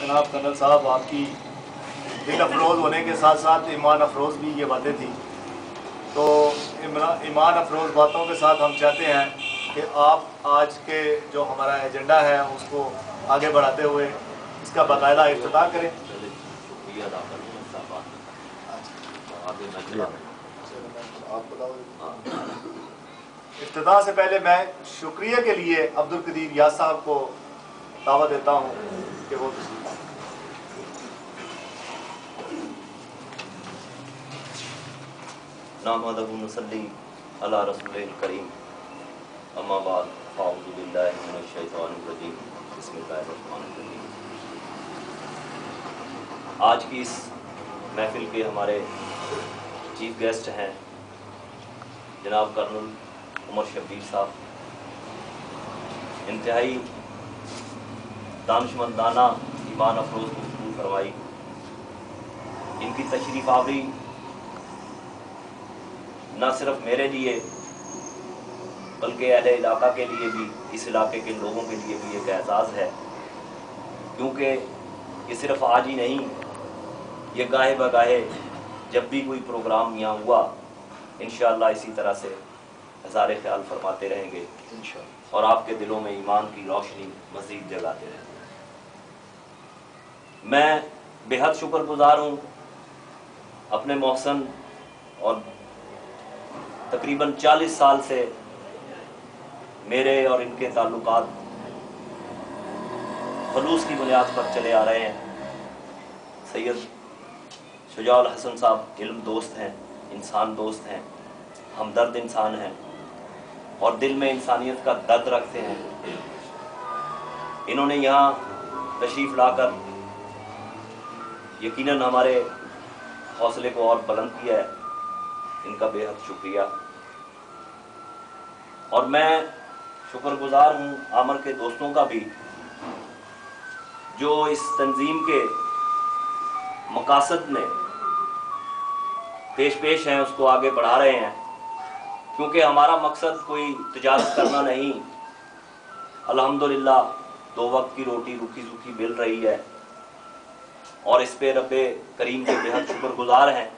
جناب کرنل صاحب، آپ کی دل افروز ہونے کے ساتھ ساتھ ایمان افروز بھی یہ باتیں تھیں، تو ایمان افروز باتوں کے ساتھ ہم چاہتے ہیں کہ آپ آج کے جو ہمارا ایجنڈا ہے اس کو آگے بڑھاتے ہوئے اس کا باقاعدہ افتتاح کریں۔ افتتاح سے پہلے میں شکریہ کے لیے عبدالقدیر یاس صاحب کو دعوت دیتا ہوں کہ وہ نحمدہ ونصلی علی رسول الکریم، اما بعد فاعوذ باللہ من الشیطان الرجیم، بسم اللہ الرحمن الرحیم۔ آج کی اس محفل کے ہمارے چیف گیسٹ ہیں جناب کرنل عمر شبیر صاحب، انتہائی دانشمندانہ ایمان افروز گفتگو فرمائی۔ ان کی تشریف آوری نہ صرف میرے لیے بلکہ اہل علاقہ کے لیے بھی، اس علاقے کے لوگوں کے لیے بھی ایک اعزاز ہے، کیونکہ یہ صرف آج ہی نہیں، یہ گاہے بگاہے جب بھی کوئی پروگرام یہاں ہوا انشاءاللہ اسی طرح سے اظہار خیال فرماتے رہیں گے اور آپ کے دلوں میں ایمان کی روشنی مزید جگاتے رہیں گے۔ میں بے حد شکر گزار ہوں اپنے محسن اور تقریباً 40 سال سے میرے اور ان کے تعلقات خلوص کی بنیاد پر چلے آ رہے ہیں۔ سید شجاع الحسن صاحب علم دوست ہیں، انسان دوست ہیں، ہمدرد انسان ہیں اور دل میں انسانیت کا درد رکھتے ہیں۔ انہوں نے یہاں تشریف لا کر یقیناً ہمارے حوصلے کو اور بلند کیا ہے، ان کا بے حد شکریہ۔ اور میں شکر گزار ہوں عامر کے دوستوں کا بھی، جو اس تنظیم کے مقاصد میں پیش ہیں، اس کو آگے بڑھا رہے ہیں، کیونکہ ہمارا مقصد کوئی تجارت کرنا نہیں۔ الحمدللہ 2 وقت کی روٹی روکھی سوکھی مل رہی ہے اور اس پہ رب کریم کے بے حد شکر گزار ہیں۔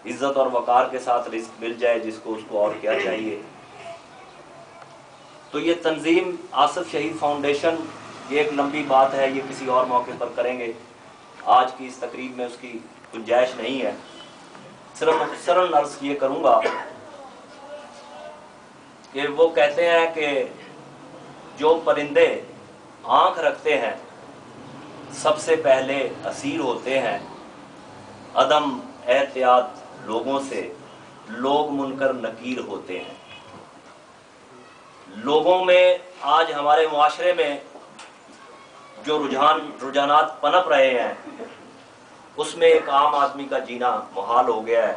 عزت اور وقار کے ساتھ رزق مل جائے جس کو، اس کو اور کیا چاہیے۔ تو یہ تنظیم آصف شہید فاؤنڈیشن، یہ ایک لمبی بات ہے، یہ کسی اور موقع پر کریں گے، آج کی اس تقریب میں اس کی گنجائش نہیں ہے۔ صرف مختصراً عرض یہ کروں گا کہ وہ کہتے ہیں کہ جو پرندے آنکھ رکھتے ہیں سب سے پہلے اسیر ہوتے ہیں، عدم احتیاط لوگوں سے لوگ منکر نکیر ہوتے ہیں۔ لوگوں میں آج ہمارے معاشرے میں جو رجحانات پنپ رہے ہیں اس میں ایک عام آدمی کا جینا محال ہو گیا ہے۔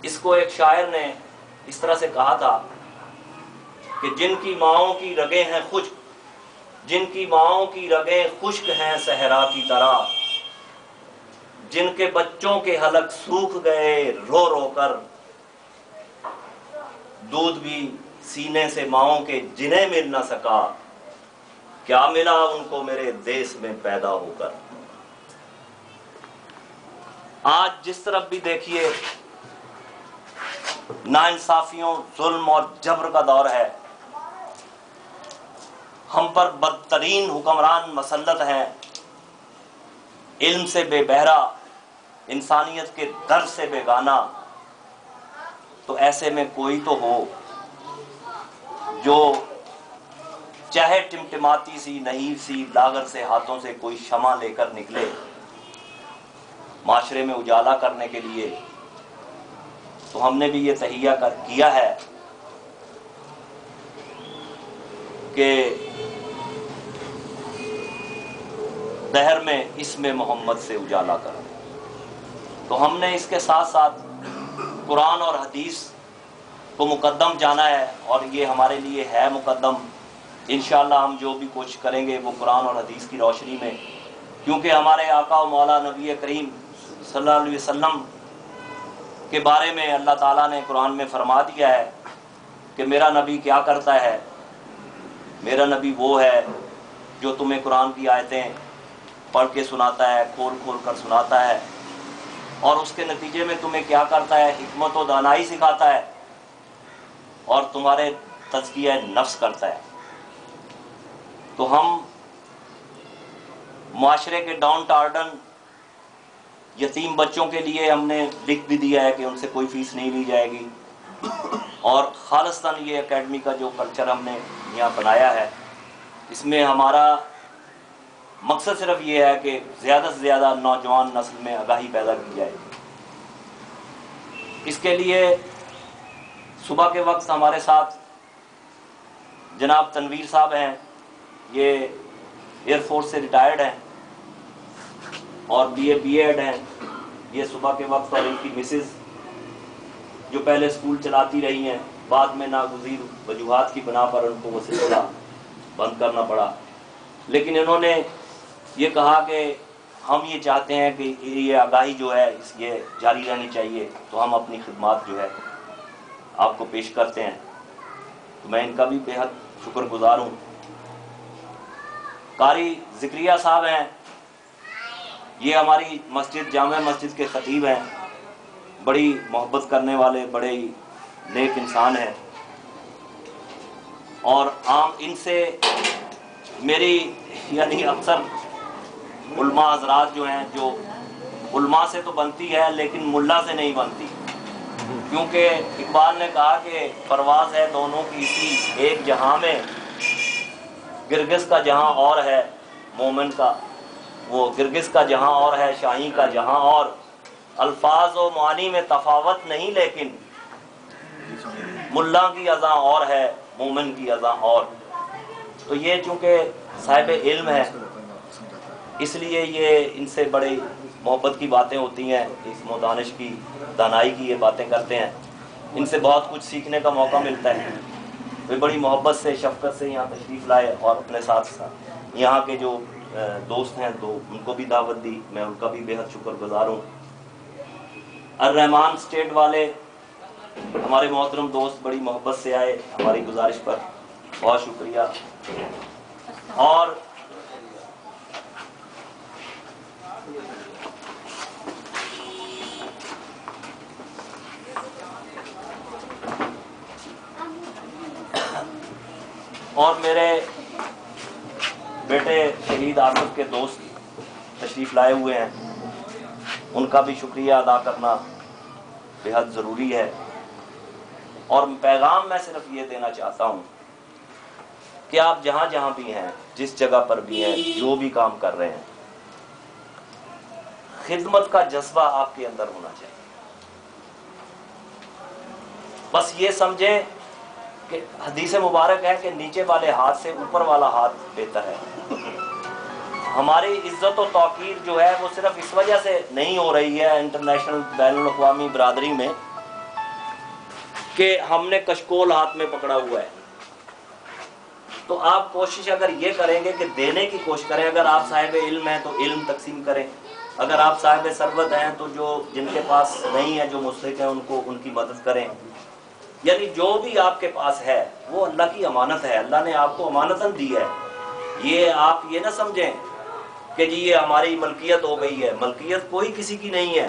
اس کو ایک شاعر نے اس طرح سے کہا تھا کہ جن کی ماؤں کی رگیں ہیں خشک، جن کی ماؤں کی رگیں خشک ہیں صحرا کی طرح، جن کے بچوں کے حلق سوکھ گئے رو رو کر، دودھ بھی سینے سے ماؤں کے جنہیں مل نہ سکا، کیا ملا ان کو میرے دیس میں پیدا ہو کر۔ آج جس طرف بھی دیکھیے ناانصافیوں، ظلم اور جبر کا دور ہے، ہم پر بدترین حکمران مسلط ہیں، علم سے بے بہرا، انسانیت کے درد سے بیگانہ۔ تو ایسے میں کوئی تو ہو جو چاہے ٹمٹماتی سی نحیف سی لاغر سے ہاتھوں سے کوئی شمع لے کر نکلے معاشرے میں اجالا کرنے کے لیے۔ تو ہم نے بھی یہ تہیہ کیا ہے کہ دہر میں اسم محمد سے اجالا کر دیں۔ تو ہم نے اس کے ساتھ ساتھ قرآن اور حدیث کو مقدم جانا ہے، اور یہ ہمارے لیے ہے مقدم۔ انشاءاللہ ہم جو بھی کوشش کریں گے وہ قرآن اور حدیث کی روشنی میں، کیونکہ ہمارے آقا و مولا نبی کریم صلی اللہ علیہ وسلم کے بارے میں اللہ تعالیٰ نے قرآن میں فرما دیا ہے کہ میرا نبی کیا کرتا ہے۔ میرا نبی وہ ہے جو تمہیں قرآن کی آیتیں پڑھ کے سناتا ہے، کھول کھول کر سناتا ہے، اور اس کے نتیجے میں تمہیں کیا کرتا ہے؟ حکمت و دانائی سکھاتا ہے اور تمہارے تزکیہ نفس کرتا ہے۔ تو ہم معاشرے کے ڈاؤن ٹارڈن یتیم بچوں کے لیے ہم نے لکھ بھی دیا ہے کہ ان سے کوئی فیس نہیں لی جائے گی، اور خالصتاً یہ اکیڈمی کا جو کلچر ہم نے یہاں بنایا ہے، اس میں ہمارا مقصد صرف یہ ہے کہ زیادہ سے زیادہ نوجوان نسل میں آگاہی پیدا کی جائے۔ اس کے لیے صبح کے وقت ہمارے ساتھ جناب تنویر صاحب ہیں، یہ ایئر فورس سے ریٹائرڈ ہیں اور بی ایڈ ہیں۔ یہ صبح کے وقت، اور ان کی مسز جو پہلے اسکول چلاتی رہی ہیں، بعد میں ناگزیر وجوہات کی بنا پر ان کو وہ سلسلہ بند کرنا پڑا، لیکن انہوں نے یہ کہا کہ ہم یہ چاہتے ہیں کہ یہ آگاہی جو ہے یہ جاری رہنی چاہیے، تو ہم اپنی خدمات جو ہے آپ کو پیش کرتے ہیں۔ تو میں ان کا بھی بے حد شکر گزار ہوں۔ قاری ذکریہ صاحب ہیں، یہ ہماری مسجد جامع مسجد کے خطیب ہیں، بڑی محبت کرنے والے، بڑے ہی نیک انسان ہیں، اور عام ان سے میری یعنی اکثر علماء حضرات جو ہیں، جو علماء سے تو بنتی ہے لیکن ملا سے نہیں بنتی، کیونکہ اقبال نے کہا کہ پرواز ہے دونوں کی اسی ایک جہاں میں، گرگس کا جہاں اور ہے مومن کا، وہ گرگس کا جہاں اور ہے شاہی کا جہاں اور، الفاظ و معانی میں تفاوت نہیں لیکن ملا کی اذاں اور ہے مومن کی اذاں اور۔ تو یہ چونکہ صاحب علم ہے، اس لیے یہ ان سے بڑی محبت کی باتیں ہوتی ہیں، علم و دانش کی، دانائی کی یہ باتیں کرتے ہیں، ان سے بہت کچھ سیکھنے کا موقع ملتا ہے۔ وہ بڑی محبت سے، شفقت سے یہاں تشریف لائے، اور اپنے ساتھ ساتھ یہاں کے جو دوست ہیں تو ان کو بھی دعوت دی، میں ان کا بھی بے حد شکر گزار ہوں۔ الرحمان اسٹیٹ والے ہمارے محترم دوست بڑی محبت سے آئے، ہماری گزارش پر بہت شکریہ۔ اور میرے بیٹے شہید آصف کے دوست تشریف لائے ہوئے ہیں، ان کا بھی شکریہ ادا کرنا بے حد ضروری ہے۔ اور پیغام میں صرف یہ دینا چاہتا ہوں کہ آپ جہاں جہاں بھی ہیں، جس جگہ پر بھی ہیں، جو بھی کام کر رہے ہیں، خدمت کا جذبہ آپ کے اندر ہونا چاہیے۔ بس یہ سمجھیں کہ حدیث مبارک ہے کہ نیچے والے ہاتھ سے اوپر والا ہاتھ بہتر ہے۔ ہماری عزت و توقیر جو ہے وہ صرف اس وجہ سے نہیں ہو رہی ہے انٹرنیشنل بین الاقوامی برادری میں کہ ہم نے کشکول ہاتھ میں پکڑا ہوا ہے۔ تو آپ کوشش اگر یہ کریں گے کہ دینے کی کوشش کریں، اگر آپ صاحب علم ہیں تو علم تقسیم کریں، اگر آپ صاحب ثروت ہیں تو جو جن کے پاس نہیں ہے، جو مستحق ہیں، ان کو ان کی مدد کریں۔ یعنی جو بھی آپ کے پاس ہے وہ اللہ کی امانت ہے، اللہ نے آپ کو امانتاً دی ہے۔ یہ آپ یہ نہ سمجھیں کہ جی یہ ہماری ملکیت ہو گئی ہے، ملکیت کوئی کسی کی نہیں ہے،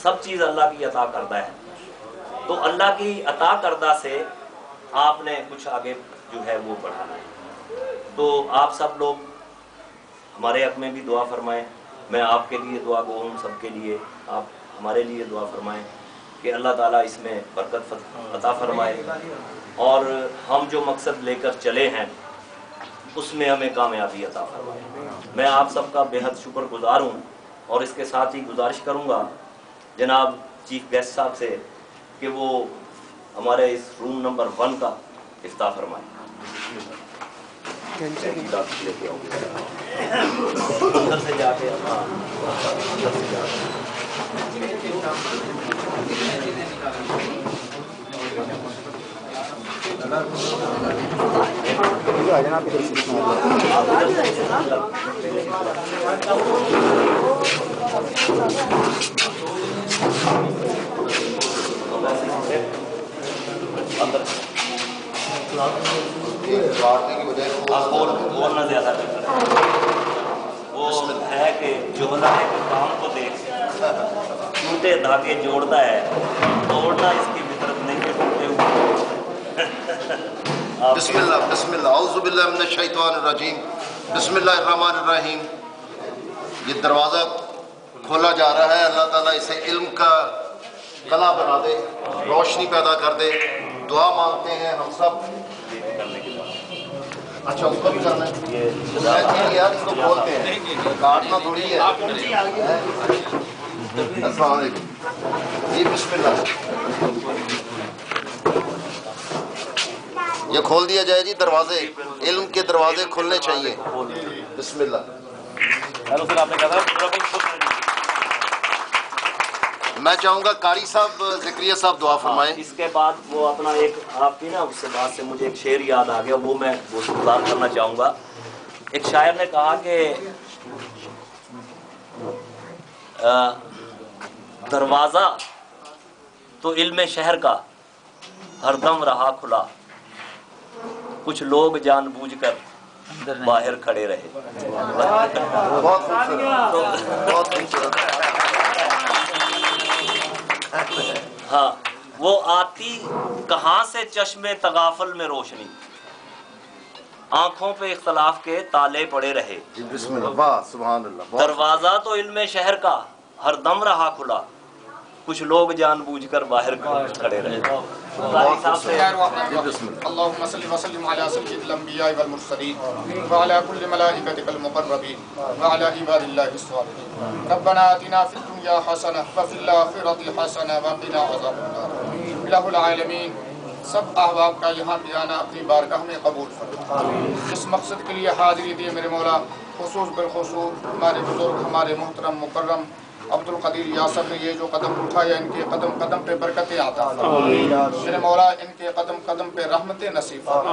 سب چیز اللہ کی عطا کردہ ہے۔ تو اللہ کی عطا کردہ سے آپ نے کچھ آگے جو ہے وہ بڑھانا ہے۔ تو آپ سب لوگ ہمارے حق میں بھی دعا فرمائیں، میں آپ کے لیے دعا گو ہوں، سب کے لیے آپ ہمارے لیے دعا فرمائیں کہ اللہ تعالیٰ اس میں برکت عطا فرمائے، اور ہم جو مقصد لے کر چلے ہیں اس میں ہمیں کامیابی عطا فرمائے۔ میں آپ سب کا بے حد شکر گزار ہوں، اور اس کے ساتھ ہی گزارش کروں گا جناب چیف گیسٹ صاحب سے کہ وہ ہمارے اس روم نمبر 1 کا افتتاح فرمائیں۔ اندر سے جا کے اندر سے جا کے اندر آپ بولنا زیادہ بہتر ہے۔ وہ ہے کہ جملہ ہے کہ کام کو دیکھ ٹوٹے دھاگے جوڑتا ہے، توڑنا اس کی فطرت نہیں کہ ٹوٹے ہوئے۔ بسم اللہ اعوذ باللہ من الشیطان الرجیم، بسم اللہ الرحمن الرحیم۔ یہ دروازہ کھولا جا رہا ہے، اللہ تعالیٰ اسے علم کا کلا بنا دے، روشنی پیدا کر دے۔ دعا مانگتے ہیں ہم سب۔ اچھا اوپر بھی کرنا ہے یار، اس کو کھولتے ہیں، کاٹنا تھوڑی ہے۔ السلام علیکم جی، بسم اللہ۔ یہ کھول دیا جائے جی دروازے، علم کے دروازے کھلنے چاہیے۔ بسم اللہ۔ میں چاہوں گا قاری صاحب ذکریہ صاحب دعا فرمائیں۔ اس کے بعد وہ اپنا ایک آپ کی نا اس سے بات سے مجھے ایک شعر یاد آ گیا، وہ میں گزار کرنا چاہوں گا۔ ایک شاعر نے کہا کہ دروازہ تو علم شہر کا ہر دم رہا کھلا، کچھ لوگ جان بوجھ کر باہر کھڑے رہے۔ بہت خوبصورت، بہت خوبصورت۔ ہاں، وہ آتی کہاں سے چشم تغافل میں روشنی، آنکھوں پہ اختلاف کے تالے پڑے رہے۔ جی بسم اللہ، واہ سبحان اللہ۔ دروازہ تو علم شہر کا ہر دم رہا کھلا، کچھ لوگ جان بوجھ کر باہر کھڑے رہے۔ اللهم صل وسلم على سيد الانبياء والمرسلين وعلى كل ملائكتك المقربين وعلى عباد الله الصالحين ربنا آتنا في الدنيا حسنة وفي الآخرة حسنة وقنا عذاب النار۔ الہ العالمین، سب احباب کا یہاں بھی آنا اپنی بارگاہ میں قبول فرما۔ اس مقصد کے لیے حاضری دیے میرے مولا، خصوص بالخصوص ہمارے بزرگ، ہمارے محترم مکرم عبد القدیر یاسر نے یہ جو قدم اٹھایا، ان کے قدم قدم پہ برکتیں عطا فرما میرے مولا، ان کے قدم قدم پہ رحمتیں نصیب فرما۔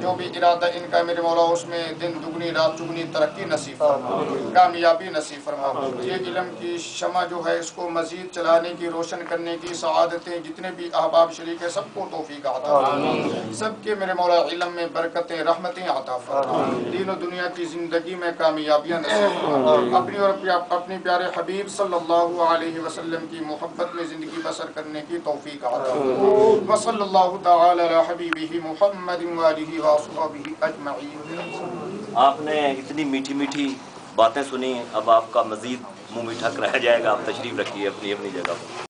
جو بھی ارادہ ان کا میرے مولا، اس میں دن دگنی رات چگنی ترقی نصیب فرما، کامیابی نصیب فرما۔ یہ علم کی شمع جو ہے اس کو مزید چلانے کی، روشن کرنے کی سعادتیں جتنے بھی احباب شریک ہے سب کو توفیق عطا فرما۔ سب کے میرے مولا علم میں برکتیں رحمتیں عطا فرما، دین و دنیا کی زندگی میں کامیابیاں نصیب فرما۔ اپنی اور اپنے پیارے حبیب صلی اللہ علیہ وسلم کی محبت میں زندگی بسر کرنے کی توفیق عطا فرما۔ وصلی اللہ تعالی علی حبیبہ محمد وآلہ وصحبہ اجمعین۔ آپ نے اتنی میٹھی میٹھی باتیں سنی، اب آپ کا مزید منہ میٹھا رہ جائے گا۔ آپ تشریف رکھیے اپنی اپنی جگہ پر۔